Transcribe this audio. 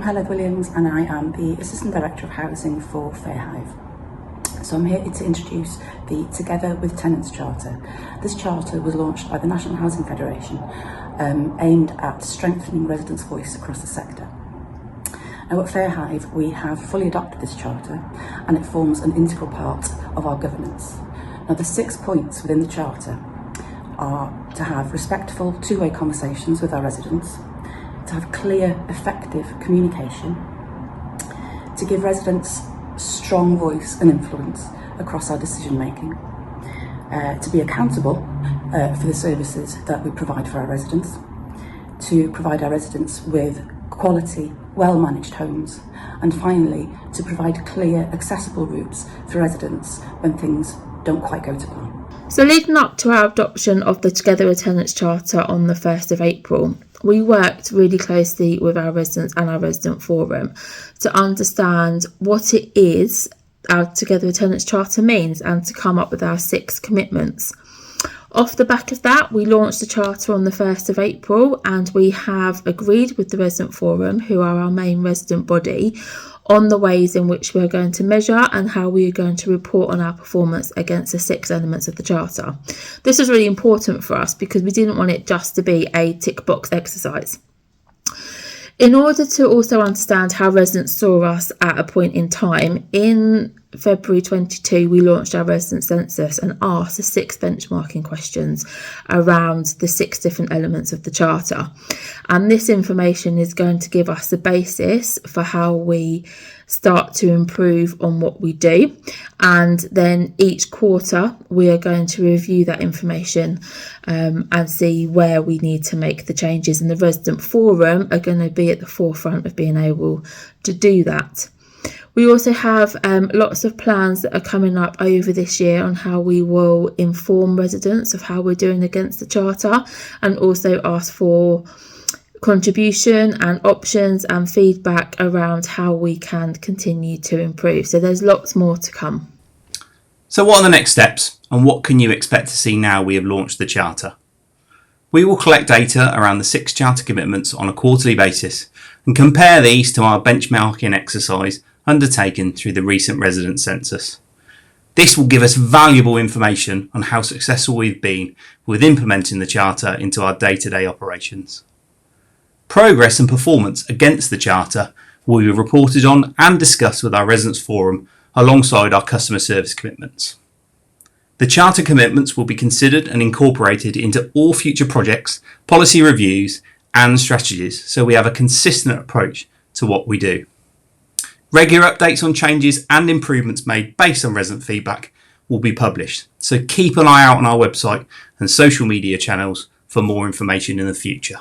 Heledd Williams and I am the Assistant Director of Housing for Fairhive. So I'm here to introduce the Together With Tenants Charter. This charter was launched by the National Housing Federation, aimed at strengthening residents' voice across the sector. Now at Fairhive we have fully adopted this charter and it forms an integral part of our governance. Now the 6 points within the charter are to have respectful two-way conversations with our residents, to have clear, effective communication, to give residents strong voice and influence across our decision making, to be accountable for the services that we provide for our residents, to provide our residents with quality, well-managed homes, and finally to provide clear, accessible routes for residents when things don't quite go to plan. So leading up to our adoption of the Together with Tenants Charter on the 1st of April, we worked really closely with our residents and our resident forum to understand what it is our Together with Tenants Charter means and to come up with our 6 commitments. Off the back of that, we launched the charter on the 1st of April and we have agreed with the resident forum, who are our main resident body, on the ways in which we're going to measure and how we are going to report on our performance against the 6 elements of the charter. This is really important for us because we didn't want it just to be a tick box exercise. In order to also understand how residents saw us at a point in time, in February 22 we launched our resident census and asked the 6 benchmarking questions around the 6 different elements of the charter, and this information is going to give us the basis for how we start to improve on what we do, and then each quarter we are going to review that information and see where we need to make the changes, and the resident forum are going to be at the forefront of being able to do that. We also have lots of plans that are coming up over this year on how we will inform residents of how we're doing against the charter, and also ask for contribution and options and feedback around how we can continue to improve. So there's lots more to come. So what are the next steps and what can you expect to see now we have launched the charter? We will collect data around the 6 charter commitments on a quarterly basis and compare these to our benchmarking exercise undertaken through the recent resident census. This will give us valuable information on how successful we've been with implementing the charter into our day-to-day operations. Progress and performance against the charter will be reported on and discussed with our residents forum alongside our customer service commitments. The charter commitments will be considered and incorporated into all future projects, policy reviews and strategies, so we have a consistent approach to what we do. Regular updates on changes and improvements made based on resident feedback will be published, so keep an eye out on our website and social media channels for more information in the future.